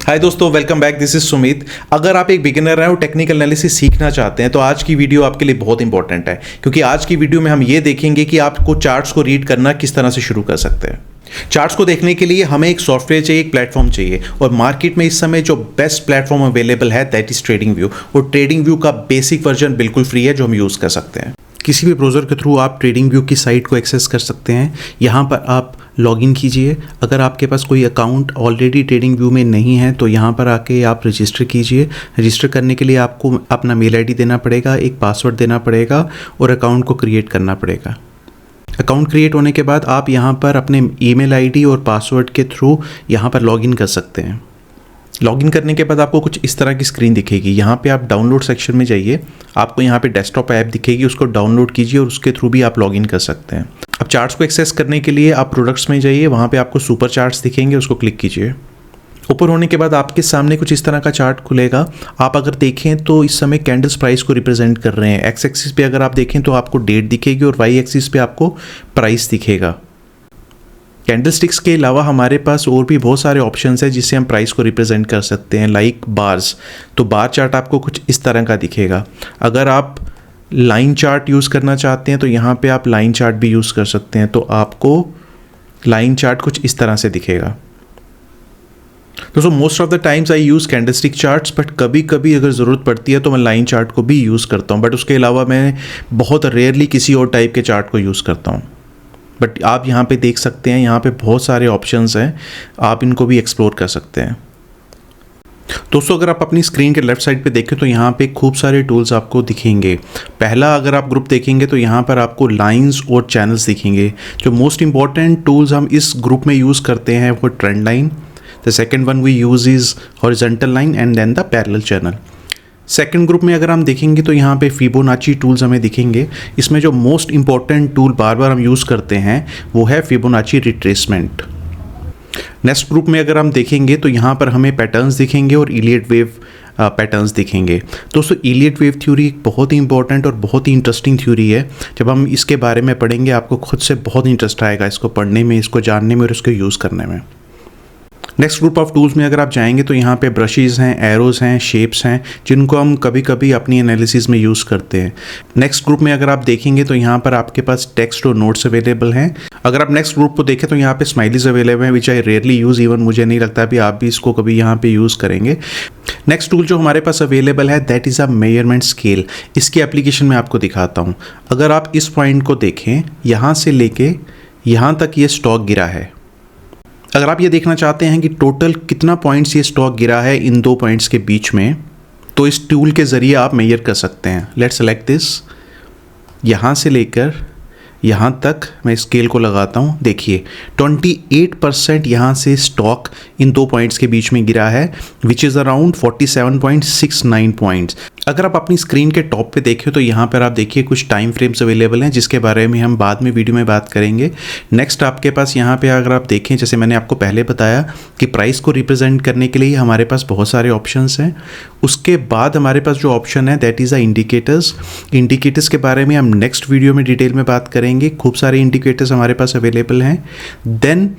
हाय दोस्तों, welcome back. This is Sumit. अगर आप एक बिगिनर हैं और टेक्निकल एनालिसिस सीखना चाहते हैं तो आज की वीडियो आपके लिए बहुत इंपॉर्टेंट है, क्योंकि आज की वीडियो में हम ये देखेंगे कि आपको चार्ट्स को रीड करना किस तरह से शुरू कर सकते हैं। चार्ट्स को देखने के लिए हमें एक सॉफ्टवेयर चाहिए, एक प्लेटफॉर्म चाहिए, और मार्केट में इस समय जो बेस्ट प्लेटफॉर्म अवेलेबल है दैट इज ट्रेडिंग व्यू। और ट्रेडिंग व्यू का बेसिक वर्जन बिल्कुल फ्री है जो हम यूज़ कर सकते हैं। किसी भी ब्राउज़र के थ्रू आप ट्रेडिंग व्यू की साइट को एक्सेस कर सकते हैं। यहाँ पर आप लॉगिन कीजिए। अगर आपके पास कोई अकाउंट ऑलरेडी ट्रेडिंग व्यू में नहीं है तो यहाँ पर आके आप रजिस्टर कीजिए। रजिस्टर करने के लिए आपको अपना मेल आईडी देना पड़ेगा, एक पासवर्ड देना पड़ेगा और अकाउंट को क्रिएट करना पड़ेगा। अकाउंट क्रिएट होने के बाद आप यहाँ पर अपने ईमेल आईडी और पासवर्ड के थ्रू यहाँ पर लॉगिन कर सकते हैं। लॉगिन करने के बाद आपको कुछ इस तरह की स्क्रीन दिखेगी। यहाँ पे आप डाउनलोड सेक्शन में जाइए, आपको यहाँ पे डेस्कटॉप ऐप दिखेगी, उसको डाउनलोड कीजिए और उसके थ्रू भी आप लॉगिन कर सकते हैं। अब चार्ट्स को एक्सेस करने के लिए आप प्रोडक्ट्स में जाइए, वहाँ पे आपको सुपर चार्ट्स दिखेंगे, उसको क्लिक कीजिए। ऊपर होने के बाद आपके सामने कुछ इस तरह का चार्ट खुलेगा। आप अगर देखें तो इस समय कैंडल्स प्राइस को रिप्रेजेंट कर रहे हैं। एक्स एक्सिस पे अगर आप देखें तो आपको डेट दिखेगी और वाई एक्सिस पे आपको प्राइस दिखेगा। कैंडलस्टिक्स के अलावा हमारे पास और भी बहुत सारे ऑप्शंस हैं जिससे हम प्राइस को रिप्रेजेंट कर सकते हैं, लाइक बार्स। तो बार चार्ट आपको कुछ इस तरह का दिखेगा। अगर आप लाइन चार्ट यूज़ करना चाहते हैं तो यहाँ पे आप लाइन चार्ट भी यूज़ कर सकते हैं। तो आपको लाइन चार्ट कुछ इस तरह से दिखेगा। दोस्तों, most of the times I use candlestick charts, but कभी कभी अगर ज़रूरत पड़ती है तो मैं लाइन चार्ट को भी यूज़ करता हूँ। बट उसके अलावा मैं बहुत रेयरली किसी और टाइप के चार्ट को यूज़ करता हूँ। बट आप यहाँ पे देख सकते हैं, यहाँ पे बहुत सारे ऑप्शंस हैं, आप इनको भी एक्सप्लोर कर सकते हैं। दोस्तों, अगर आप अपनी स्क्रीन के लेफ्ट साइड पे देखें तो यहाँ पे खूब सारे टूल्स आपको दिखेंगे। पहला अगर आप ग्रुप देखेंगे तो यहाँ पर आपको लाइंस और चैनल्स दिखेंगे। जो मोस्ट इंपॉर्टेंट टूल्स हम इस ग्रुप में यूज़ करते हैं वो trend line, the second one we use is horizontal line and then the parallel channel. Second group में अगर हम देखेंगे तो यहाँ पे फिबोनाची टूल्स हमें दिखेंगे। इसमें जो मोस्ट इंपॉर्टेंट टूल बार बार हम यूज़ करते हैं वो है फिबोनाची रिट्रेसमेंट। नेक्स्ट ग्रुप में अगर हम देखेंगे तो यहाँ पर हमें पैटर्न्स दिखेंगे और इलियट वेव पैटर्न्स दिखेंगे। दोस्तों, इलियट वेव थ्योरी बहुत ही इंपॉर्टेंट और बहुत ही इंटरेस्टिंग थ्योरी है। जब हम इसके बारे में पढ़ेंगे आपको खुद से बहुत इंटरेस्ट आएगा इसको पढ़ने में, इसको जानने में और इसको यूज़ करने में। नेक्स्ट ग्रुप ऑफ टूल्स में अगर आप जाएंगे तो यहाँ पे ब्रशेज़ हैं, एरोज़ हैं, शेप्स हैं, जिनको हम कभी कभी अपनी एनालिसिस में यूज़ करते हैं। नेक्स्ट ग्रुप में अगर आप देखेंगे तो यहाँ पर आपके पास टेक्स्ट और नोट्स अवेलेबल हैं। अगर आप नेक्स्ट ग्रुप को देखें तो यहाँ पे स्माइलीज अवेलेबल हैं, विच आई रेयरली यूज़, इवन मुझे नहीं लगता अभी आप भी इसको कभी यहाँ पे यूज़ करेंगे। नेक्स्ट टूल जो हमारे पास अवेलेबल है that is a measurement scale. इसकी एप्लीकेशन मैं आपको दिखाता हूँ। अगर आप इस पॉइंट को देखें, यहाँ से लेके यहाँ तक ये स्टॉक गिरा है। अगर आप ये देखना चाहते हैं कि टोटल कितना पॉइंट्स ये स्टॉक गिरा है इन दो पॉइंट्स के बीच में, तो इस टूल के ज़रिए आप मेजर कर सकते हैं। Let's select this. यहाँ से लेकर यहाँ तक मैं स्केल को लगाता हूँ। देखिए 28% यहाँ से स्टॉक इन दो पॉइंट्स के बीच में गिरा है, विच इज़ अराउंड 47.69 पॉइंट्स। अगर आप अपनी स्क्रीन के टॉप पे देखें तो यहाँ पर आप देखिए कुछ टाइम फ्रेम्स अवेलेबल हैं जिसके बारे में हम बाद में वीडियो में बात करेंगे। नेक्स्ट आपके पास यहाँ पे अगर आप देखें, जैसे मैंने आपको पहले बताया कि प्राइस को रिप्रेजेंट करने के लिए हमारे पास बहुत सारे ऑप्शंस हैं। उसके बाद हमारे पास जो ऑप्शन है that is a indicators. Indicators के बारे में हम नेक्स्ट वीडियो में डिटेल में बात करेंगे। खूब सारे इंडिकेटर्स हमारे पास अवेलेबल हैं। देन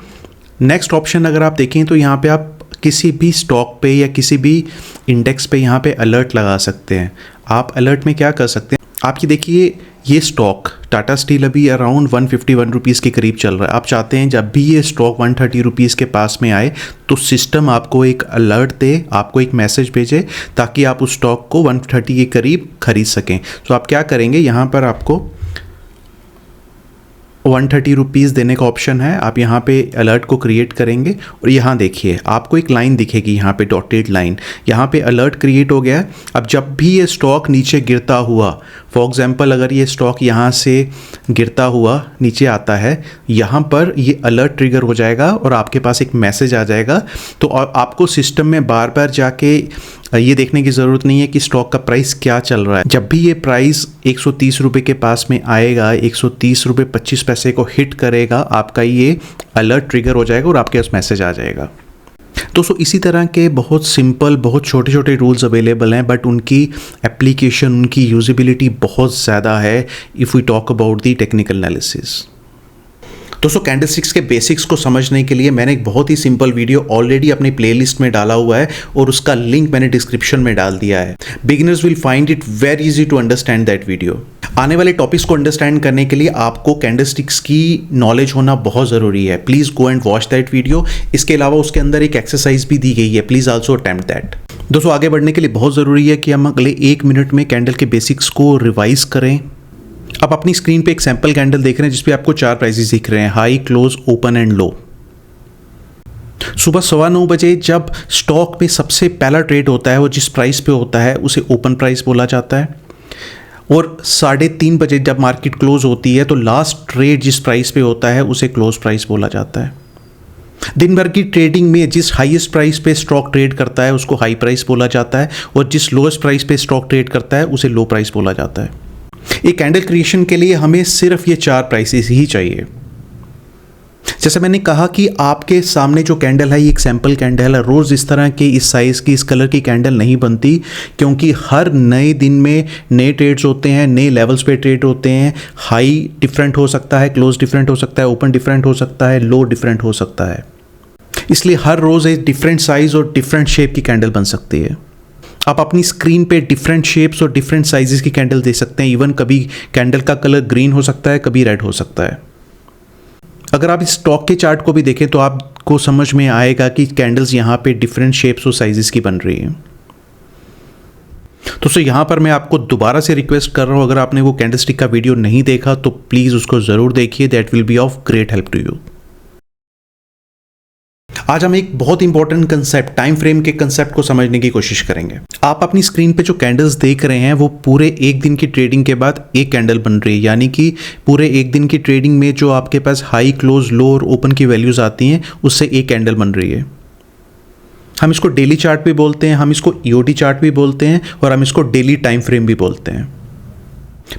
नेक्स्ट ऑप्शन अगर आप देखें तो यहाँ पे आप किसी भी स्टॉक पे या किसी भी इंडेक्स पे यहाँ पे अलर्ट लगा सकते हैं। आप अलर्ट में क्या कर सकते हैं, आप ये देखिए ये स्टॉक टाटा स्टील अभी अराउंड 151 रुपीज़ के करीब चल रहा है। आप चाहते हैं जब भी ये स्टॉक 130 रुपीज़ के पास में आए तो सिस्टम आपको एक अलर्ट दे, आपको एक मैसेज भेजे ताकि आप उस स्टॉक को 130 के करीब खरीद सकें। तो आप क्या करेंगे, यहाँ पर आपको 130 रुपीज़ देने का ऑप्शन है। आप यहाँ पे अलर्ट को क्रिएट करेंगे और यहाँ देखिए आपको एक लाइन दिखेगी, यहाँ पे डॉटेड लाइन। यहाँ पे अलर्ट क्रिएट हो गया है। अब जब भी ये स्टॉक नीचे गिरता हुआ, फॉर एग्जांपल अगर ये स्टॉक यहाँ से गिरता हुआ नीचे आता है, यहाँ पर ये अलर्ट ट्रिगर हो जाएगा और आपके पास एक मैसेज आ जाएगा। तो आपको सिस्टम में बार बार जाके ये देखने की ज़रूरत नहीं है कि स्टॉक का प्राइस क्या चल रहा है। जब भी ये प्राइस 130 रुपये के पास में आएगा, 130 रुपये 25 पैसे को हिट करेगा, आपका ये अलर्ट ट्रिगर हो जाएगा और आपके पास मैसेज आ जाएगा। दोस्तों, इसी तरह के बहुत सिंपल, बहुत छोटे छोटे रूल्स अवेलेबल हैं, बट उनकी एप्लीकेशन, उनकी यूजिबिलिटी बहुत ज़्यादा है if we talk about the technical analysis. दोस्तों कैंडलस्टिक्स के बेसिक्स को समझने के लिए मैंने एक बहुत ही सिंपल वीडियो ऑलरेडी अपनी प्लेलिस्ट में डाला हुआ है और उसका लिंक मैंने डिस्क्रिप्शन में डाल दिया है। Beginners will find it very easy to understand that video. आने वाले टॉपिक्स को अंडरस्टैंड करने के लिए आपको कैंडलस्टिक्स की नॉलेज होना बहुत ज़रूरी है। Please go and watch that video. इसके अलावा उसके अंदर एक एक्सरसाइज भी दी गई है, प्लीज़ आल्सो अटेम्प्ट दैट। दोस्तों आगे बढ़ने के लिए बहुत ज़रूरी है कि हम अगले 1 मिनट में कैंडल के बेसिक्स को रिवाइज करें। आप अपनी स्क्रीन पे एक सैंपल कैंडल देख रहे हैं जिसपे आपको 4 प्राइसेस दिख रहे हैं, high, close, open and low. सुबह 9:15 बजे जब स्टॉक में सबसे पहला ट्रेड होता है वो जिस प्राइस पे होता है उसे ओपन प्राइस बोला जाता है, और 3:30 बजे जब मार्केट क्लोज होती है तो लास्ट ट्रेड जिस प्राइस पे होता है उसे क्लोज प्राइस बोला जाता है। दिन भर की ट्रेडिंग में जिस हाईएस्ट प्राइस पे स्टॉक ट्रेड करता है उसको हाई प्राइस बोला जाता है, और जिस लोएस्ट प्राइस पे स्टॉक ट्रेड करता है उसे लो प्राइस बोला जाता है। एक कैंडल क्रिएशन के लिए हमें सिर्फ ये 4 प्राइसेस ही चाहिए। जैसे मैंने कहा कि आपके सामने जो कैंडल है ये एक सैंपल कैंडल है। रोज़ इस तरह की, इस साइज़ की, इस कलर की कैंडल नहीं बनती, क्योंकि हर नए दिन में नए ट्रेड्स होते हैं, नए लेवल्स पे ट्रेड होते हैं। हाई डिफरेंट हो सकता है, क्लोज डिफरेंट हो सकता है, ओपन डिफरेंट हो सकता है, लो डिफरेंट हो सकता है। इसलिए हर रोज़ एक डिफरेंट साइज़ और डिफरेंट शेप की कैंडल बन सकती है। आप अपनी स्क्रीन पे डिफरेंट शेप्स और डिफरेंट साइजेस की कैंडल देख सकते हैं। इवन कभी कैंडल का कलर ग्रीन हो सकता है, कभी रेड हो सकता है। अगर आप इस स्टॉक के चार्ट को भी देखें तो आपको समझ में आएगा कि कैंडल्स यहाँ पे डिफरेंट शेप्स और साइजेस की बन रही हैं। तो यहाँ पर मैं आपको दोबारा से रिक्वेस्ट कर रहा हूँ, अगर आपने वो कैंडलस्टिक का वीडियो नहीं देखा तो प्लीज़ उसको ज़रूर देखिए। That will be of great help to you. आज हम एक बहुत इंपॉर्टेंट कंसेप्ट, टाइम फ्रेम के कंसेप्ट को समझने की कोशिश करेंगे। आप अपनी स्क्रीन पे जो कैंडल्स देख रहे हैं वो पूरे 1 दिन की ट्रेडिंग के बाद एक कैंडल बन रही है, यानी कि पूरे 1 दिन की ट्रेडिंग में जो आपके पास हाई, क्लोज, लो और ओपन की वैल्यूज आती हैं उससे एक कैंडल बन रही है। हम इसको डेली चार्ट भी बोलते हैं, हम इसको ईओटी चार्ट भी बोलते हैं, और हम इसको डेली टाइम फ्रेम भी बोलते हैं।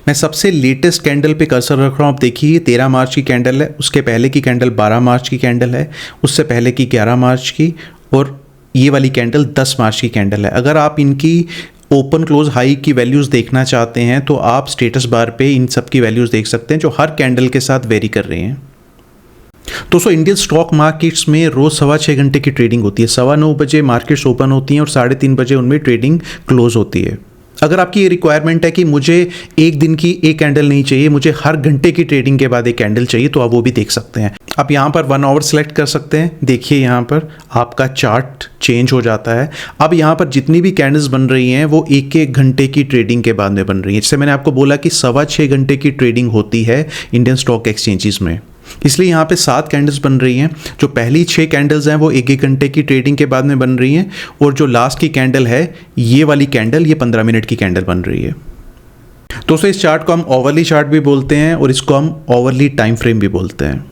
मैं सबसे लेटेस्ट कैंडल पे कर्सर रख रहा हूँ। आप देखिए 13 मार्च की कैंडल है, उसके पहले की कैंडल 12 मार्च की कैंडल है, उससे पहले की 11 मार्च की, और ये वाली कैंडल 10 मार्च की कैंडल है। अगर आप इनकी ओपन, क्लोज, हाई की वैल्यूज़ देखना चाहते हैं तो आप स्टेटस बार पे इन सब की वैल्यूज़ देख सकते हैं जो हर कैंडल के साथ वेरी कर रही हैं। दोस्तों इंडियन स्टॉक मार्केट्स में रोज़ 6.25 घंटे की ट्रेडिंग होती है। 9:15 बजे मार्केट्स ओपन होती हैं और 3:30 बजे उनमें ट्रेडिंग क्लोज होती है। अगर आपकी ये रिक्वायरमेंट है कि मुझे 1 दिन की एक कैंडल नहीं चाहिए, मुझे हर घंटे की ट्रेडिंग के बाद एक कैंडल चाहिए, तो आप वो भी देख सकते हैं। आप यहाँ पर 1 आवर सेलेक्ट कर सकते हैं। देखिए यहाँ पर आपका चार्ट चेंज हो जाता है। अब यहाँ पर जितनी भी कैंडल्स बन रही हैं वो 1-1 घंटे की ट्रेडिंग के बाद में बन रही है। जैसे मैंने आपको बोला कि 6.25 घंटे की ट्रेडिंग होती है इंडियन स्टॉक एक्सचेंजेस में, इसलिए यहाँ पे 7 कैंडल्स बन रही हैं। जो पहली 6 कैंडल्स हैं वो 1-1 घंटे की ट्रेडिंग के बाद में बन रही हैं, और जो लास्ट की कैंडल है ये वाली कैंडल, ये 15 मिनट की कैंडल बन रही है। दोस्तों इस चार्ट को हम ओवरली चार्ट भी बोलते हैं और इसको हम ओवरली टाइम फ्रेम भी बोलते हैं।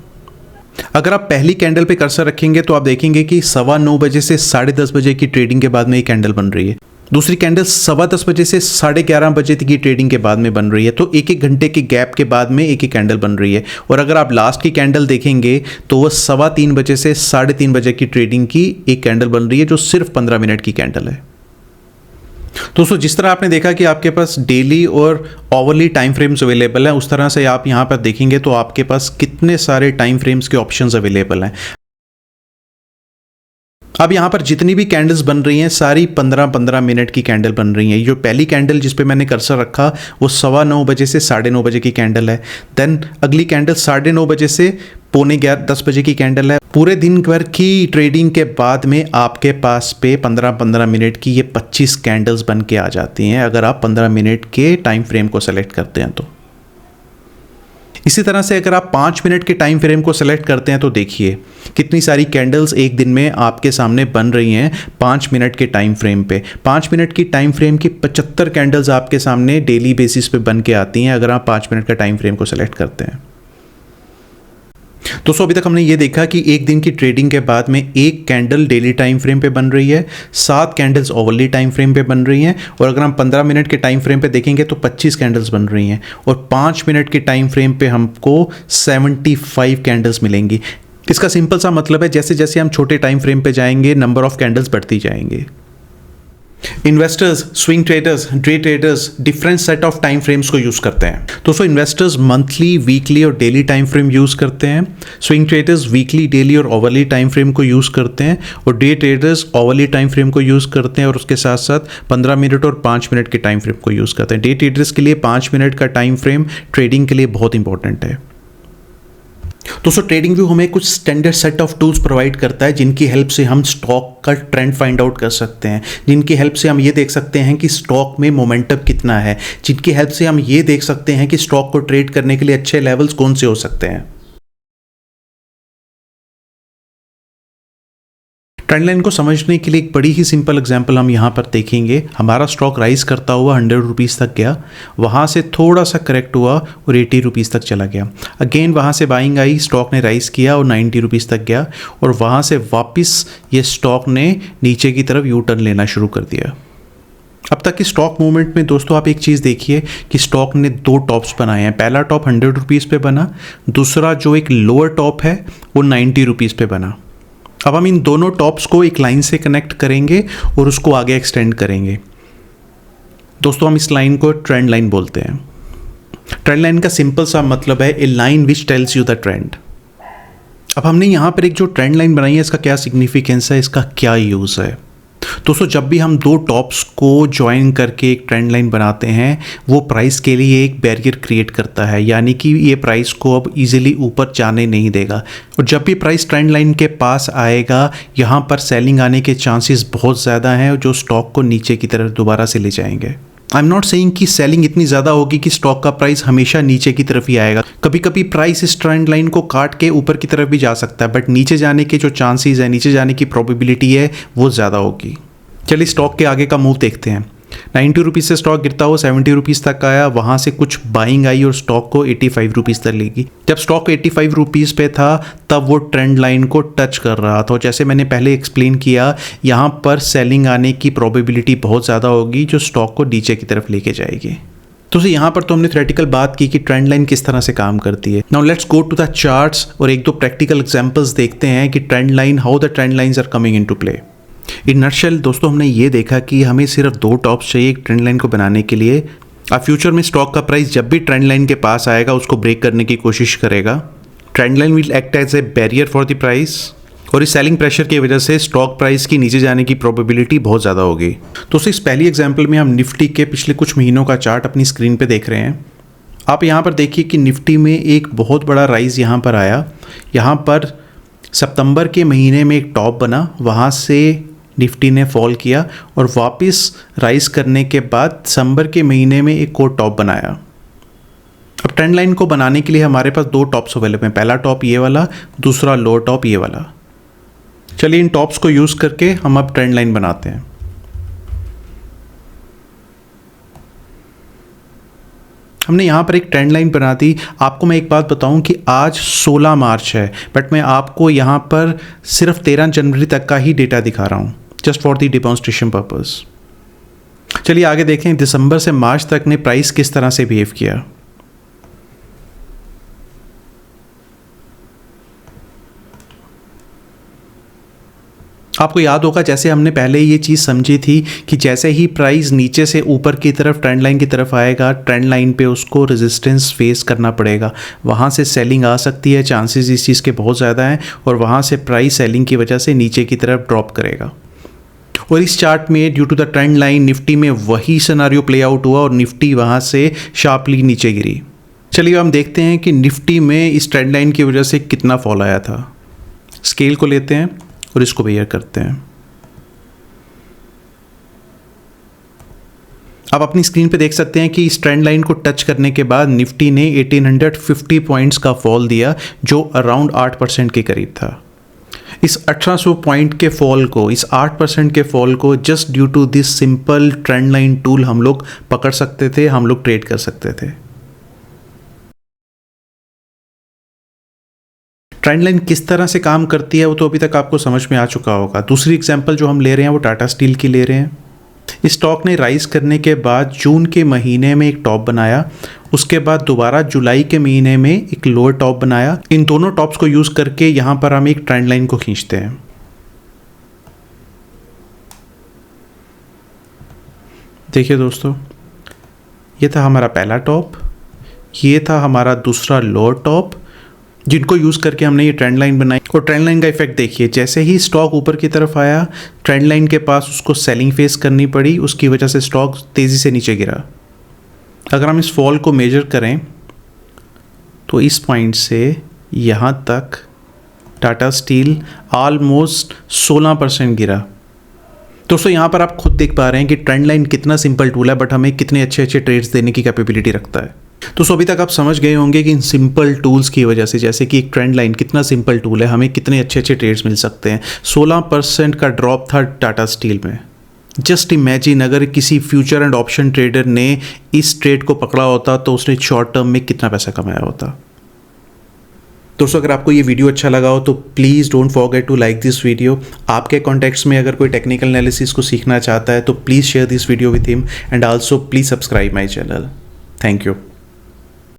अगर आप पहली कैंडल पे कर्सर रखेंगे तो आप देखेंगे कि 9:15 बजे से 10:30 बजे की ट्रेडिंग के बाद में ये कैंडल बन रही है। दूसरी कैंडल 10:15 बजे से 11:30 बजे तक की ट्रेडिंग के बाद में बन रही है। तो 1-1 घंटे के गैप के बाद में एक कैंडल बन रही है। और अगर आप लास्ट की कैंडल देखेंगे तो वह 3:15 बजे से 3:30 बजे की ट्रेडिंग की एक कैंडल बन रही है जो सिर्फ 15 मिनट की कैंडल है। दोस्तों जिस तरह आपने देखा कि आपके पास डेली और ओवरली टाइम फ्रेम्स अवेलेबल हैं, उस तरह से आप यहाँ पर देखेंगे तो आपके पास कितने सारे टाइम फ्रेम्स के ऑप्शंस अवेलेबल हैं। अब यहाँ पर जितनी भी कैंडल्स बन रही हैं सारी 15-15 मिनट की कैंडल बन रही हैं। जो पहली कैंडल जिस पे मैंने कर्सर रखा वो 9:15 बजे से 9:30 बजे की कैंडल है। देन अगली कैंडल 9:30 बजे से 9:45-10 बजे की कैंडल है। पूरे दिन भर की ट्रेडिंग के बाद में आपके पास पे 15-15 मिनट की ये 25 कैंडल्स बन के आ जाती हैं, अगर आप 15 मिनट के टाइम फ्रेम को सेलेक्ट करते हैं तो। इसी तरह से अगर आप 5 मिनट के टाइम फ्रेम को सेलेक्ट करते हैं तो देखिए कितनी सारी कैंडल्स एक दिन में आपके सामने बन रही हैं 5 मिनट के टाइम फ्रेम पे। 5 मिनट की टाइम फ्रेम की 75 कैंडल्स आपके सामने डेली बेसिस पे बन के आती हैं अगर आप 5 मिनट का टाइम फ्रेम को सेलेक्ट करते हैं। दोस्तों अभी तक हमने ये देखा कि एक दिन की ट्रेडिंग के बाद में एक कैंडल डेली टाइम फ्रेम पे बन रही है, 7 कैंडल्स ओवरली टाइम फ्रेम पे बन रही हैं, और अगर हम 15 मिनट के टाइम फ्रेम पे देखेंगे तो 25 कैंडल्स बन रही हैं, और 5 मिनट के टाइम फ्रेम पे हमको 75 कैंडल्स मिलेंगी। इसका सिंपल सा मतलब है जैसे जैसे हम छोटे टाइम फ्रेम पे जाएंगे नंबर ऑफ कैंडल्स बढ़ती जाएंगे। Investors, swing traders, day traders different set of time frames को यूज़ करते हैं। दोस्तों इन्वेस्टर्स मंथली, वीकली और डेली टाइम फ्रेम यूज़ करते हैं। स्विंग ट्रेडर्स वीकली, डेली और ओवरली टाइम फ्रेम को यूज़ करते हैं और day traders overly time frame को यूज़ करते हैं और उसके साथ साथ 15 मिनट और 5 मिनट के टाइम फ्रेम को यूज़ करते हैं। डे ट्रेडर्स के लिए 5 मिनट का टाइम फ्रेम ट्रेडिंग के लिए बहुत इंपॉर्टेंट है। दोस्तों ट्रेडिंग व्यू हमें कुछ standard set of tools provide करता है जिनकी हेल्प से हम स्टॉक का ट्रेंड फाइंड आउट कर सकते हैं, जिनकी हेल्प से हम ये देख सकते हैं कि स्टॉक में मोमेंटम कितना है, जिनकी हेल्प से हम ये देख सकते हैं कि स्टॉक को ट्रेड करने के लिए अच्छे लेवल्स कौन से हो सकते हैं। ट्रेंड लाइन को समझने के लिए एक बड़ी ही सिंपल एग्जांपल हम यहाँ पर देखेंगे। हमारा स्टॉक राइज करता हुआ 100 रुपीज़ तक गया, वहाँ से थोड़ा सा करेक्ट हुआ और 80 रुपीज़ तक चला गया। अगेन वहाँ से बाइंग आई, स्टॉक ने राइज किया और 90 रुपीज़ तक गया और वहाँ से वापस ये स्टॉक ने नीचे की तरफ यू टर्न लेना शुरू कर दिया। अब तक की स्टॉक मूवमेंट में दोस्तों आप एक चीज़ देखिए कि स्टॉक ने 2 टॉप्स बनाए हैं। पहला टॉप 100 रुपीज़ पे बना, दूसरा जो एक लोअर टॉप है वो 90 रुपीज़ पे बना। अब हम इन दोनों टॉप्स को एक लाइन से कनेक्ट करेंगे और उसको आगे एक्सटेंड करेंगे। दोस्तों हम इस लाइन को ट्रेंड लाइन बोलते हैं। ट्रेंड लाइन का सिंपल सा मतलब है a line which tells you the trend. अब हमने यहाँ पर एक जो ट्रेंड लाइन बनाई है इसका क्या सिग्निफिकेंस है, इसका क्या यूज़ है। दोस्तों जब भी हम 2 टॉप्स को ज्वाइन करके एक ट्रेंड लाइन बनाते हैं वो प्राइस के लिए एक बैरियर क्रिएट करता है, यानी कि ये प्राइस को अब इजीली ऊपर जाने नहीं देगा। और जब भी प्राइस ट्रेंड लाइन के पास आएगा यहाँ पर सेलिंग आने के चांसेस बहुत ज़्यादा हैं जो स्टॉक को नीचे की तरफ दोबारा से ले जाएंगे। आई एम नॉट सेइंग कि सेलिंग इतनी ज़्यादा होगी कि स्टॉक का प्राइस हमेशा नीचे की तरफ ही आएगा। कभी कभी प्राइस इस ट्रेंड लाइन को काट के ऊपर की तरफ भी जा सकता है, बट नीचे जाने के जो चांसेस है, नीचे जाने की प्रोबेबिलिटी है वो ज़्यादा होगी। चलिए स्टॉक के आगे का मूव देखते हैं। 90 रुपीज़ से स्टॉक गिरता हुआ 70 रुपीज़ तक आया, वहाँ से कुछ बाइंग आई और स्टॉक को 85 रुपीज़ तक लेगी। जब स्टॉक 85 रुपीज़ पे था तब वो ट्रेंड लाइन को टच कर रहा था। जैसे मैंने पहले एक्सप्लेन किया, यहाँ पर सेलिंग आने की प्रोबेबिलिटी बहुत ज़्यादा होगी जो स्टॉक को नीचे की तरफ लेके जाएगी। तो यहाँ पर तो हमने थ्योरेटिकल बात की कि ट्रेंड लाइन किस तरह से काम करती है। Now let's go to the charts और 1-2 प्रैक्टिकल एग्जांपल्स देखते हैं कि trend line, how the trend lines are coming into play. In nutshell दोस्तों हमने ये देखा कि हमें सिर्फ 2 टॉप्स चाहिए एक ट्रेंड लाइन को बनाने के लिए। अब फ्यूचर में स्टॉक का प्राइस जब भी ट्रेंड लाइन के पास आएगा उसको ब्रेक करने की कोशिश करेगा। Trend line will act as a barrier for the price और इस सेलिंग प्रेशर की वजह से स्टॉक प्राइस की नीचे जाने की प्रोबेबिलिटी बहुत ज़्यादा होगी। दोस्तों इस पहली एग्जाम्पल में हम निफ्टी के पिछले कुछ महीनों का चार्ट अपनी स्क्रीन पर देख रहे हैं। आप यहाँ पर देखिए कि निफ्टी में एक बहुत बड़ा राइज यहाँ पर आया। यहाँ पर सितंबर के महीने में एक टॉप बना, वहाँ से निफ्टी ने फॉल किया और वापस राइज करने के बाद दिसंबर के महीने में एक और टॉप बनाया। अब ट्रेंड लाइन को बनाने के लिए हमारे पास 2 टॉप्स अवेलेबल हैं। पहला टॉप ये वाला, दूसरा लोअर टॉप ये वाला। चलिए इन टॉप्स को यूज़ करके हम अब ट्रेंड लाइन बनाते हैं। हमने यहाँ पर एक ट्रेंड लाइन बना दी। आपको मैं एक बात बताऊँ कि आज 16 मार्च है, बट मैं आपको यहाँ पर सिर्फ 13 जनवरी तक का ही डेटा दिखा रहा हूँ, just for the demonstration purpose. चलिए आगे देखें दिसंबर से मार्च तक ने प्राइस किस तरह से बिहेव किया। आपको याद होगा जैसे हमने पहले ये चीज़ समझी थी कि जैसे ही प्राइस नीचे से ऊपर की तरफ ट्रेंड लाइन की तरफ आएगा, ट्रेंड लाइन पे उसको रेजिस्टेंस फेस करना पड़ेगा। वहाँ से सेलिंग आ सकती है, चांसेस इस चीज़ के बहुत ज़्यादा हैं और वहाँ से प्राइस सेलिंग की वजह से नीचे की तरफ ड्रॉप करेगा। और इस चार्ट में due to the trend line Nifty में वही सिनेरियो प्ले आउट हुआ और निफ्टी वहाँ से शार्पली नीचे गिरी। चलिए हम देखते हैं कि निफ्टी में इस ट्रेंड लाइन की वजह से कितना फॉल आया था। स्केल को लेते हैं और इसको मेजर करते हैं। आप अपनी स्क्रीन पे देख सकते हैं कि इस ट्रेंड लाइन को टच करने के बाद निफ्टी ने 1850 पॉइंट्स का फॉल दिया जो अराउंड 8% के करीब था। इस 1800 पॉइंट के फॉल को, इस 8% के फॉल को just due to this simple trend line tool हम लोग पकड़ सकते थे, हम लोग ट्रेड कर सकते थे। ट्रेंड लाइन किस तरह से काम करती है वो तो अभी तक आपको समझ में आ चुका होगा। दूसरी एग्जांपल जो हम ले रहे हैं वो टाटा स्टील की ले रहे हैं। इस स्टॉक ने राइज करने के बाद जून के महीने में एक टॉप बनाया, उसके बाद दोबारा जुलाई के महीने में एक लोअर टॉप बनाया। इन दोनों टॉप्स को यूज़ करके यहाँ पर हम एक ट्रेंड लाइन को खींचते हैं। देखिए दोस्तों, ये था हमारा पहला टॉप, ये था हमारा दूसरा लोअर टॉप, जिनको यूज़ करके हमने ये ट्रेंड लाइन बनाई। और ट्रेंड लाइन का इफेक्ट देखिए, जैसे ही स्टॉक ऊपर की तरफ आया, ट्रेंड लाइन के पास उसको सेलिंग फेस करनी पड़ी, उसकी वजह से स्टॉक तेज़ी से नीचे गिरा। अगर हम इस फॉल को मेजर करें तो इस पॉइंट से यहाँ तक टाटा स्टील ऑलमोस्ट 16% गिरा। दोस्तों यहाँ पर आप खुद देख पा रहे हैं कि ट्रेंड लाइन कितना सिंपल टूल है, बट हमें कितने अच्छे अच्छे ट्रेड्स देने की कैपेबिलिटी रखता है। तो अभी तक आप समझ गए होंगे कि इन सिंपल टूल्स की वजह से, जैसे कि एक ट्रेंड लाइन कितना सिंपल टूल है, हमें कितने अच्छे अच्छे ट्रेड्स मिल सकते हैं। 16% का ड्रॉप था टाटा स्टील में। जस्ट इमेजिन अगर किसी फ्यूचर एंड ऑप्शन ट्रेडर ने इस ट्रेड को पकड़ा होता तो उसने शॉर्ट टर्म में कितना पैसा कमाया होता। दोस्तों अगर आपको ये वीडियो अच्छा लगा हो तो please don't forget to like this video. आपके कॉन्टेक्ट्स में अगर कोई टेक्निकल एनालिसिस को सीखना चाहता है तो please share this video with him, and also please subscribe my channel. Thank you.